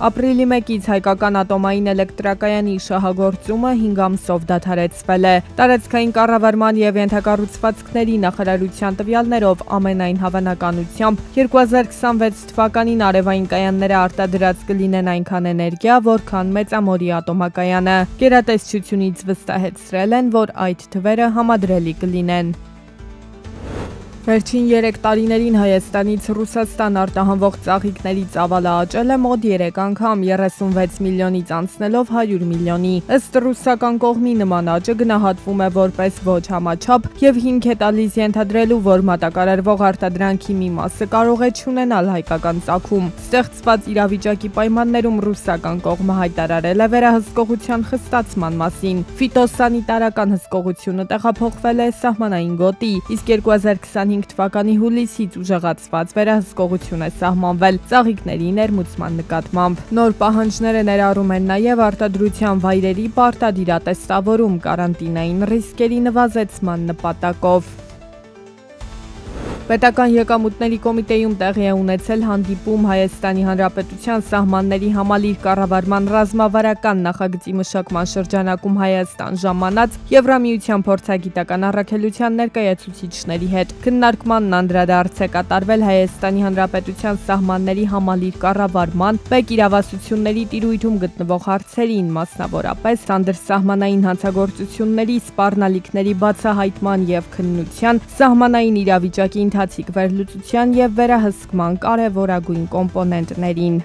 Ապրիլի 1-ից հայկական ատոմային էլեկտրակայանի շահագործումը 5 ամսով դադարեցվել է։ Տարածքային կառավարման և ենթակառուցվածքների նախարարության տվյալներով ամենայն հավանականությամբ 2026 թվականին արևային կայանները արտադրած կլինեն այնքան էներգիա, որքան Մեծամորի ատոմակայանը։ Գերատեսչությունից վստահեցրել են, որ այդ թվերը համադրելի կլինեն։ Վերջին 3 տարիներին Հայաստանից Ռուսաստան արտահանվող ծաղիկների ծավալը աճել է մոտ 3 անգամ, 36 միլիոնից անցնելով 100 միլիոնի։ Ըստ ռուսական կողմի նման աճը գնահատվում է որպես ոչ համաչափ և հիմք է տալիս ենթադրելու, որ մատակարարվող արտադրանքի մի մասը կարող է չունենալ հայկական ծագում։ Ստեղծված իրավիճակի պայմաններում ռուսական կողմը հայտարարել է վերահսկողության խստացման մասին։ Ֆիտոսանիտարական հսկողությունը տեղափոխվել է սահմանային գոտի, իսկ 2025 թվականի հուլիսից ուժեղացված վերահսկողություն է սահմանվել ծաղիկների ներմուծման նկատմամբ։ Նոր պահանջները ներառում են նաև արտադրության վայրերի պարտադիր ատեստավորում կարանտինային ռիսկերի նվազեցման նպատակով։ Պետական եկամուտների կոմիտեում տեղի է ունեցել հանդիպում Հայաստանի Հանրապետության սահմանների համալիր կառավարման ռազմավարական նախագծի մշակման շրջանակում Հայաստան ժամանած Եվրամիության փորձագիտական առաքելության ներկայացուցիչների հետ։ Քննարկմանն անդրադարձ է կատարվել Հայաստանի Հանրապետության սահմանների համալիր կառավարման բեկ իրավասությունների տիրույթում գտնվող հարցերին, մասնավորապես անդրսահմանային հանցագործությունների, սպառնալիքների բացահայտման և քննության, սահմանային իրավիճակի ընթացիկ վերլուծության և վերահսկման կարևորագույն կոմպոնենտներին։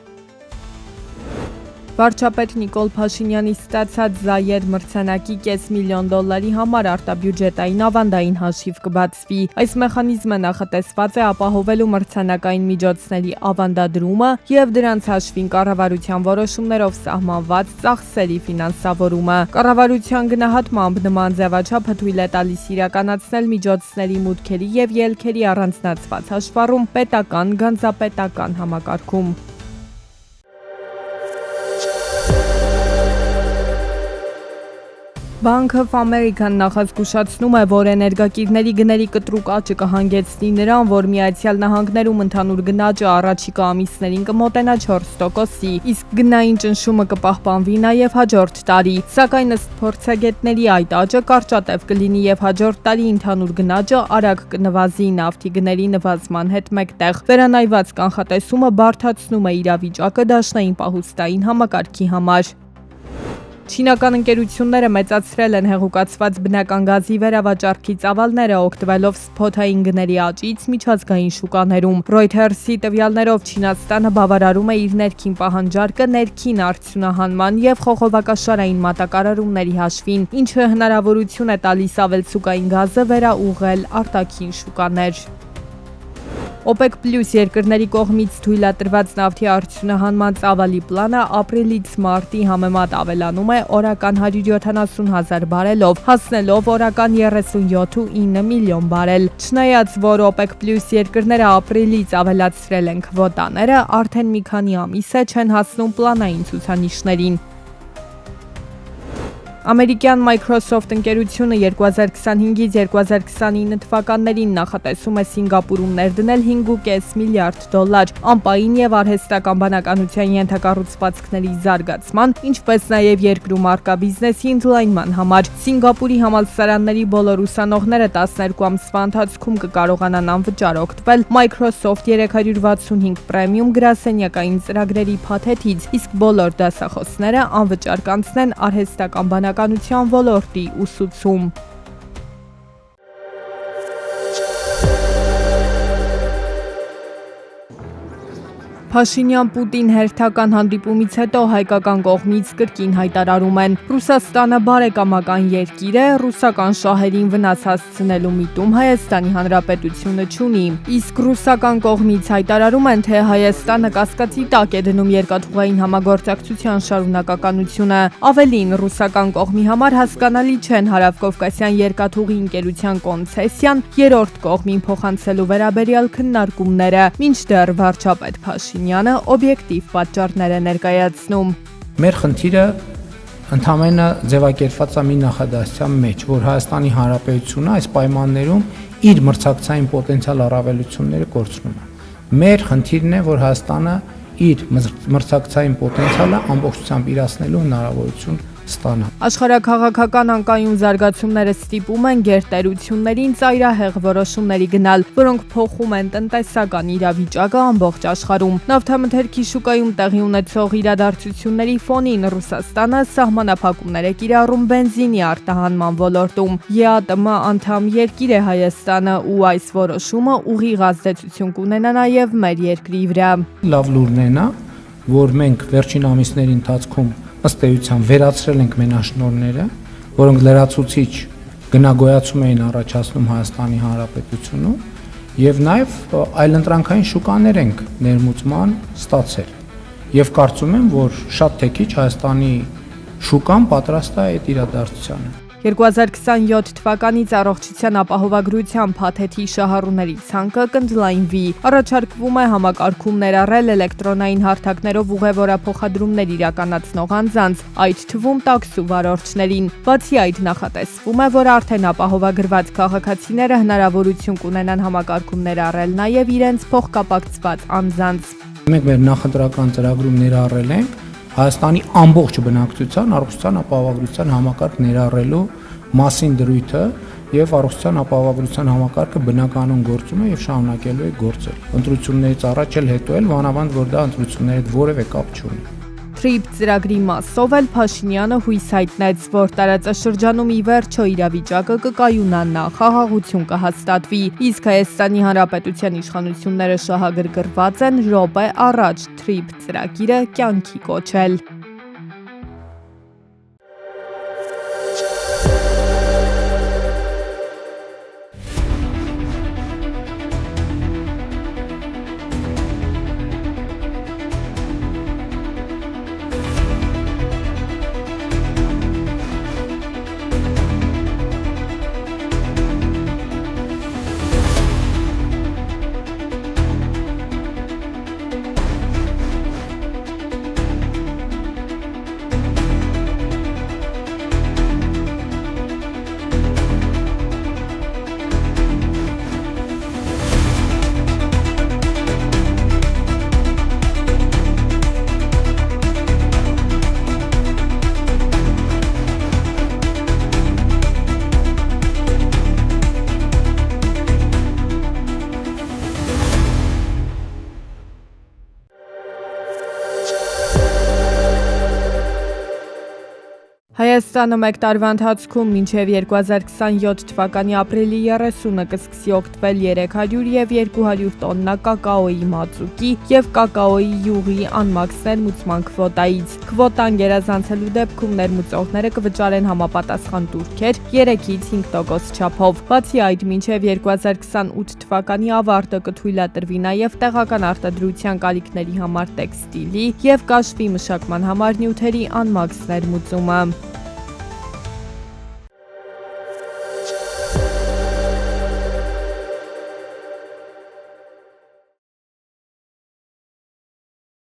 Վարչապետ Նիկոլ Փաշինյանի ստացած Զայեդ մրցանակի $500,000 համար արտաբյուջետային ավանդային հաշիվ կբացվի։ Այս մեխանիզմը նախատեսված է ապահովելու մրցանակային միջոցների ավանդադրումը և դրանց հաշվին կառավարության որոշումներով սահմանված ծախսերի ֆինանսավորումը։ Կառավարության գնահատմամբ նման ձևաչափը թույլ է տալիս իրականացնել միջոցների մուտքերի և ելքերի առանձնացված հաշվառում պետական-գանձապետական համակարգում։ Bank of America-ն նախազգուշացնում է, որ էներգակիրների գների կտրուկ աճը կհանգեցնի նրան, որ Միացյալ Նահանգներում ընդհանուր գնաճը առաջիկա ամիսներին կմոտենա 4%-ի, իսկ գնային ճնշումը կպահպանվի նաև հաջորդ տարի։ Սակայն ըստ փորձագետների այդ աճը կարճատև կլինի և հաջորդ տարի ընդհանուր գնաճը արագ կնվազի նավթի գների նվազման հետ մեկտեղ։ Վերանայված կանխատեսումը բարդացնում է իրավիճակը դաշնային պահուստային համակարգի համար։ Չինական ընկերությունները մեծացրել են հեղուկացված բնական գազի վերավաճառքի ծավալները, օգտվելով սփոթային գների աճից միջազգային շուկաներում։ Reuters-ի տվյալներով Չինաստանը բավարարում է իր ներքին պահանջարկը ներքին արդյունահանման և խողովակաշարային մատակարարումների հաշվին, ինչը հնարավորություն է տալիս ավելցուկային գազը վերաուղղել արտաքին շուկաներ։ OPEC+ երկրների կողմից թույլատրված նավթի արդյունահանման ծավալի պլանը ապրիլից մարտի համեմատ ավելանում է օրական 170,000 բարելով, հասնելով օրական 37.9 միլիոն բարել։ Չնայած որ OPEC+ երկրները ապրիլից ավելացրել են քվոտաները, արդեն մի քանի ամիս է չեն հասնում պլանային ցուցանիշներին։ Ամերիկյան Microsoft ընկերությունը 2025-ից 2029 թվականներին նախատեսում է Սինգապուրում ներդնել $5.5 միլիարդ, ամպային և արհեստական բանականության ենթակառուցվածքների զարգացման, ինչպես նաև երկրում առկա բիզնեսի ընդլայնման համար։ Սինգապուրի համալսարանների բոլոր ուսանողները 12 ամսվա ընթացքում կկարողանան անվճար օգտվել Microsoft 365 Premium գրասենյակային ծրագրերի փաթեթից, իսկ բոլոր դասախոսները անվճար կանցնեն արհեստական բանականության ոլորտի ուսուցում։ Փաշինյան-Պուտին հերթական հանդիպումից հետո հայկական կողմից կրկին հայտարարում են. Ռուսաստանը բարեկամական երկիր է, ռուսական շահերին վնաս հասցնելու միտում Հայաստանի Հանրապետությունը չունի։ Իսկ ռուսական կողմից հայտարարում են, թե Հայաստանը կասկածի տակ է դնում երկաթուղային համագործակցության շարունակականությունը։ Ավելին, ռուսական կողմի համար հասկանալի չեն Հարավկովկասյան երկաթուղի ընկերության կոնցեսիան երրորդ կողմին փոխանցելու վերաբերյալ քննարկումները, մինչդեռ վարչապետ Փաշինյանը օբյեկտիվ պատճառներ է ներկայացնում։ Մեր խնդիրը ընդհանրապես ձևակերպված է մի նախադասության մեջ, որ Հայաստանի Հանրապետությունը այս պայմաններում իր մրցակցային պոտենցիալ առավելությունները կորցնում է։ Մեր խնդիրն է, որ Հայաստանը իր մրցակցային պոտենցիալը ամբողջությամբ իրացնելու հնարավորություն ստանա։ Աշխարհաքաղաքական անկայուն զարգացումները ստիպում են գերտերություններին ծայրահեղ որոշումների գնալ, որոնք փոխում են տնտեսական իրավիճակը ամբողջ աշխարհում։ Նավթամթերքի շուկայում տեղի ունեցող իրադարձությունների ֆոնին Ռուսաստանը սահմանափակումներ է կիրառում բենզինի արտահանման ոլորտում։ ԵԱՏՄ անդամ երկիր է Հայաստանը ու այս որոշումը ուղիղ ազդեցություն կունենա նաև մեր երկրի վրա։ Լավ լուրն է նա, որ մենք վերջին ամիսների ընթացքում ըստ էության վերացրել ենք մենաշնորհները, որոնք լրացուցիչ գնագոյացում էին առաջացնում Հայաստանի Հանրապետությունում, եւ նաեւ այլընտրանքային շուկաներ ենք ներմուծման ստացել։ Եվ կարծում եմ, որ շատ թե քիչ Հայաստանի շուկան պատրաստ է այդ իրադարձությանը։ 2027 թվականից առողջության ապահովագրության փաթեթի շահառուների ցանկը կընդլայնվի։ Առաջարկվում է համակարգում ներառել էլեկտրոնային հարթակներով ուղևորափոխադրումներ իրականացնող անձանց, այդ թվում տաքսու վարորդներին։ Բացի այդ, նախատեսվում է, որ արդեն ապահովագրված քաղաքացիները հնարավորություն կունենան համակարգում ներառել նաև իրենց փոխկապակցված անձանց։ Մենք մեր նախընտրական ծրագրում ներառել ենք Հայաստանի ամբողջ բնակչության առողջության ապահովագրության համակարգ ներառելու մասին դրույթը եւ առողջության ապահովագրության համակարգը բնականon գործում է եւ շարունակելու է գործել։ Ընտրություններից առաջ էլ հետո էլ մանավանդ որ դա ընտրությունների հետ որևէ կապ չունի։ TRIP ծրագրի մասով էլ Փաշինյանը հույս հայտնեց, որ տարածաշրջանում ի վերջո իրավիճակը կկայունանա, խաղաղություն կհաստատվի, իսկ Հայաստանի Հանրապետության իշխանությունները շահագրգռված են րոպե առաջ TRIP ծրագիրը կյանքի կոչել։ Հայաստանը մեկ տարվա ընթացքում մինչև 2027 թվականի ապրիլի 30-ը կսկսի օգտվել 300 և 200 տոննա կակաոյի մածուկի և կակաոյի յուղի անմաքս ներմուծման քվոտայից։ Քվոտան գերազանցելու դեպքում ներմուծողները կվճարեն համապատասխան տուրքեր 3-ից 5% չափով։ Բացի այդ, մինչև 2028 թվականի ավարտը կթույլատրվի նաև տեղական արտադրության կարիքների համար տեքստիլի և կաշվի մշակման համար նյութերի անմաքս ներմուծումը։